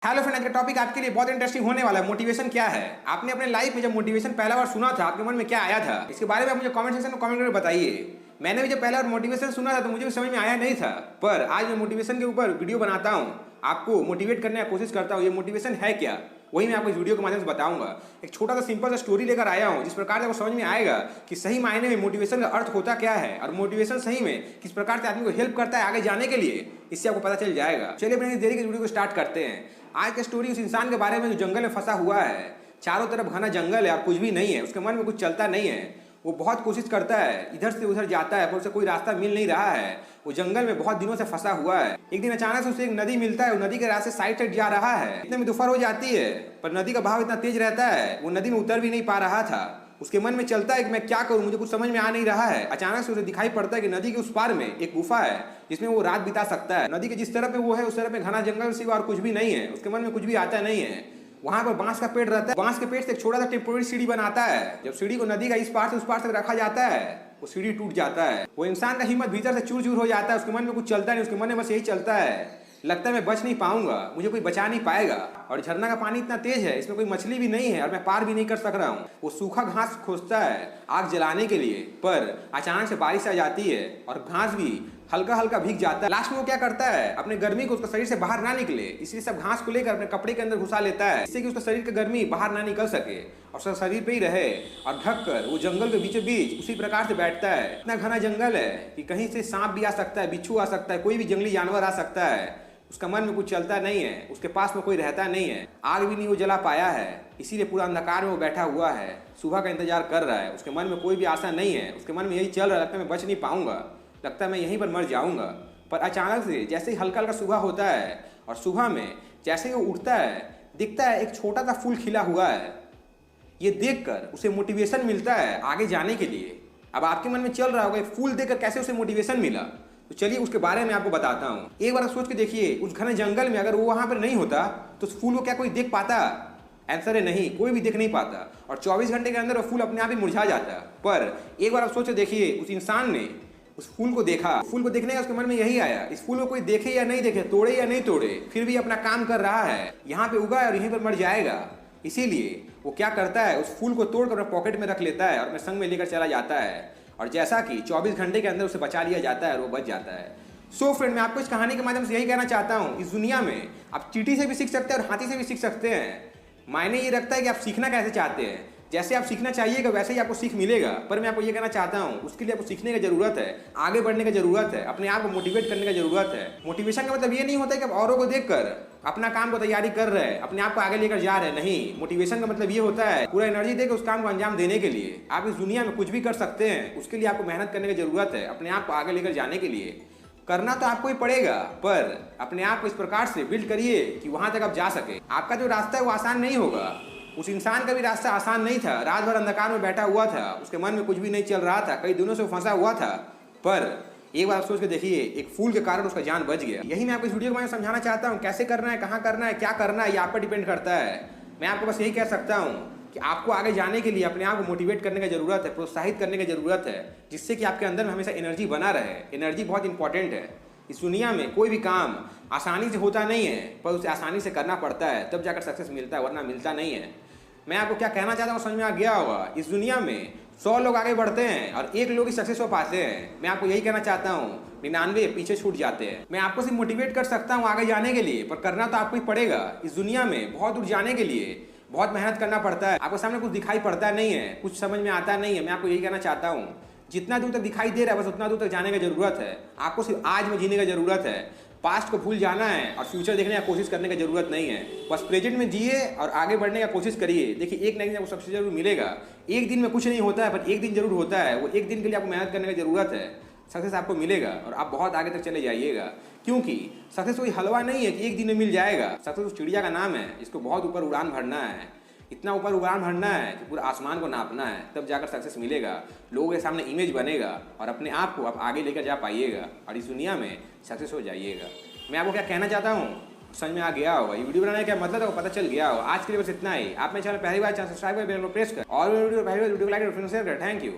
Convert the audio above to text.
Hello friend, आज का topic आपके लिए बहुत इंटरेस्टिंग होने वाला है। मोटिवेशन क्या है? आपने अपने लाइफ में जब मोटिवेशन पहला बार सुना था, आपके मन में क्या आया था? इसके बारे में आप मुझे कमेंट सेक्शन में कमेंट करके बताइए। मैंने भी जब पहला बार मोटिवेशन सुना था तो मुझे भी समझ में आया नहीं था, पर आज मैं मोटिवेशन के ऊपर वीडियो बनाता हूँ, आपको मोटिवेट करने की कोशिश करता हूँ। ये मोटिवेशन है क्या, वही मैं आपको इस वीडियो के माध्यम से बताऊंगा। एक छोटा सा सिंपल सा स्टोरी लेकर आया हूँ, जिस प्रकार से आपको समझ में आएगा कि सही मायने में मोटिवेशन का अर्थ होता क्या है और मोटिवेशन सही में किस प्रकार से आदमी को हेल्प करता है आगे जाने के लिए, इससे आपको पता चल जाएगा। चलिए बिना देरी के वीडियो को स्टार्ट करते हैं। आज का स्टोरी उस इंसान के बारे में जो जंगल में फंसा हुआ है। चारों तरफ घना जंगल है और कुछ भी नहीं है, उसके मन में कुछ चलता नहीं है। वो बहुत कोशिश करता है, इधर से उधर जाता है, पर उसे कोई रास्ता मिल नहीं रहा है। वो जंगल में बहुत दिनों से फंसा हुआ है। एक दिन अचानक से उसे एक नदी मिलता है। वो नदी के रास्ते साइड जा रहा है। इतने में दोपहर हो जाती है, पर नदी का बहाव इतना तेज रहता है, वो नदी में उतर भी नहीं पा रहा था। उसके मन में चलता है कि मैं क्या करूं, मुझे कुछ समझ में आ नहीं रहा है। अचानक से उसे दिखाई पड़ता है कि नदी के उस पार में एक गुफा है, जिसमें वो रात बिता सकता है। नदी के जिस तरफ में वो है, उस तरफ में घना जंगल सिवा और कुछ भी नहीं है। उसके मन में कुछ भी आता नहीं है। वहां पर बांस का पेड़ रहता है। बांस के पेड़ से एक छोटा सा टेम्पोररी सीढ़ी बनाता है। जब सीढ़ी को नदी का इस पार से उस पार तक रखा जाता है, वो सीढ़ी टूट जाता है। वो इंसान का हिम्मत भीतर से चूर चूर हो जाता है। उसके मन में कुछ चलता नहीं, उसके मन में बस यही चलता है, लगता है मैं बच नहीं पाऊंगा, मुझे कोई बचा नहीं पाएगा। और झरना का पानी इतना तेज है, इसमें कोई मछली भी नहीं है और मैं पार भी नहीं कर सक रहा हूँ। वो सूखा घास खोजता है आग जलाने के लिए, पर अचानक से बारिश आ जाती है और घास भी हल्का हल्का भीग जाता है। लास्ट में वो क्या करता है, अपने गर्मी को उसका शरीर से बाहर ना निकले, इसलिए सब घास को लेकर अपने कपड़े के अंदर घुसा लेता है, जिससे कि उसका शरीर की गर्मी बाहर ना निकल सके और उसका शरीर पे ही रहे। और ढक कर वो जंगल के बीचों बीच उसी प्रकार से बैठता है। इतना घना जंगल है कि कहीं से सांप भी आ सकता है, बिच्छू आ सकता है, कोई भी जंगली जानवर आ सकता है। उसका मन में कुछ चलता नहीं है, उसके पास में कोई रहता नहीं है, आग भी नहीं वो जला पाया है, इसीलिए पूरा अंधकार में वो बैठा हुआ है, सुबह का इंतजार कर रहा है। उसके मन में कोई भी आशा नहीं है, उसके मन में यही चल रहा है, लगता है मैं बच नहीं पाऊंगा, लगता है मैं यहीं पर मर जाऊंगा। पर अचानक से जैसे ही हल्का हल्का सुबह होता है और सुबह में जैसे ही वो उठता है, दिखता है एक छोटा सा फूल खिला हुआ है। ये देखकर उसे मोटिवेशन मिलता है आगे जाने के लिए। अब आपके मन में चल रहा होगा फूल देखकर कैसे उसे मोटिवेशन मिला, तो चलिए उसके बारे में आपको बताता हूँ। एक बार सोच के देखिए, उस घने जंगल में अगर वो वहां पर नहीं होता तो उस फूल को क्या कोई देख पाता? आंसर है नहीं, कोई भी देख नहीं पाता। और 24 घंटे के अंदर वो फूल अपने आप ही मुरझा जाता। पर एक बार आप सोच के देखिए, उस इंसान ने उस फूल को देखा। फूल को देखने का उसके मन में यही आया, इस फूल को कोई देखे या नहीं देखे, तोड़े या नहीं तोड़े, फिर भी अपना काम कर रहा है, यहाँ पे उगा है और यहीं पर मर जाएगा। इसीलिए वो क्या करता है, उस फूल को तोड़कर अपने पॉकेट में रख लेता है और अपने संग में लेकर चला जाता है। और जैसा कि 24 घंटे के अंदर उसे बचा लिया जाता है और वो बच जाता है। सो फ्रेंड, मैं आपको इस कहानी के माध्यम से यही कहना चाहता हूँ, इस दुनिया में आप चींटी से भी सीख सकते हैं और हाथी से भी सीख सकते हैं। मायने ये रखता है कि आप सीखना कैसे चाहते हैं। जैसे आप सीखना चाहिएगा वैसे ही आपको सीख मिलेगा। पर मैं आपको ये कहना चाहता हूँ, उसके लिए आपको सीखने की जरूरत है, आगे बढ़ने की जरूरत है, अपने आप को मोटिवेट करने की जरूरत है। मोटिवेशन का मतलब ये नहीं होता है कि आप औरों को देखकर अपना काम को तैयारी कर रहे हैं, अपने आप को आगे लेकर जा रहे हैं। नहीं, मोटिवेशन का मतलब ये होता है पूरा एनर्जी देकर उस काम को अंजाम देने के लिए। आप इस दुनिया में कुछ भी कर सकते हैं, उसके लिए आपको मेहनत करने की जरूरत है। अपने आप को आगे लेकर जाने के लिए करना तो आपको ही पड़ेगा, पर अपने आप को इस प्रकार से बिल्ड करिए कि वहां तक आप जा सके। आपका जो रास्ता है वो आसान नहीं होगा। उस इंसान का भी रास्ता आसान नहीं था। रात भर अंधकार में बैठा हुआ था, उसके मन में कुछ भी नहीं चल रहा था, कई दिनों से वो फंसा हुआ था। पर एक बार सोच के देखिए, एक फूल के कारण उसका जान बच गया। यही मैं आपको इस वीडियो में समझाना चाहता हूँ। कैसे करना है, कहाँ करना है, क्या करना है, ये आप पर डिपेंड करता है। मैं आपको बस यही कह सकता हूँ कि आपको आगे जाने के लिए अपने आप को मोटिवेट करने की जरूरत है, प्रोत्साहित करने की जरूरत है, जिससे कि आपके अंदर में हमेशा एनर्जी बना रहे। एनर्जी बहुत इंपॉर्टेंट है। इस दुनिया में कोई भी काम आसानी से होता नहीं है, पर उसे आसानी से करना पड़ता है, तब जाकर सक्सेस मिलता है, वरना मिलता नहीं है। मैं आपको क्या कहना चाहता हूँ समझ में आ गया होगा। इस दुनिया में 100 लोग आगे बढ़ते हैं और 1 लोग ही सक्सेस हो पाते हैं। मैं आपको यही कहना चाहता हूँ, 99 पीछे छूट जाते हैं। मैं आपको सिर्फ मोटिवेट कर सकता हूँ आगे जाने के लिए, पर करना तो आपको ही पड़ेगा। इस दुनिया में बहुत दूर जाने के लिए बहुत मेहनत करना पड़ता है। आपको सामने कुछ दिखाई पड़ता नहीं है, कुछ समझ में आता नहीं है। मैं आपको यही कहना चाहता हूँ, जितना दूर तक दिखाई दे रहा है बस उतना दूर तक जाने की जरूरत है। आपको सिर्फ आज में जीने की जरूरत है। पास्ट को भूल जाना है और फ्यूचर देखने की कोशिश करने की जरूरत नहीं है। बस प्रेजेंट में जिए और आगे बढ़ने की कोशिश करिए। देखिए, एक ना एक दिन आपको सबसे जरूर मिलेगा। एक दिन में कुछ नहीं होता है, पर एक दिन जरूर होता है। वो एक दिन के लिए आपको मेहनत करने की जरूरत है। सक्सेस आपको मिलेगा और आप बहुत आगे तक चले जाइएगा, क्योंकि सक्सेस कोई हलवा नहीं है कि एक दिन में मिल जाएगा। सक्सेस उस चिड़िया का नाम है जिसको बहुत ऊपर उड़ान भरना है। इतना ऊपर उड़ान भरना है कि पूरा आसमान को नापना है, तब जाकर सक्सेस मिलेगा। लोगों के सामने इमेज बनेगा और अपने आप को आप आगे लेकर जा पाइएगा और इस दुनिया में सक्सेस हो जाइएगा। मैं आपको क्या कहना चाहता हूँ समझ में आ गया होगा। ये वीडियो बनाने का मतलब है वो पता चल गया होगा। आज के लिए बस इतना ही। आप मेरे चैनल पहली बार चैनल सब्सक्राइब कर, बेल को प्रेस कर और वीडियो पहली बार वीडियो को लाइक और शेयर कर। Thank you.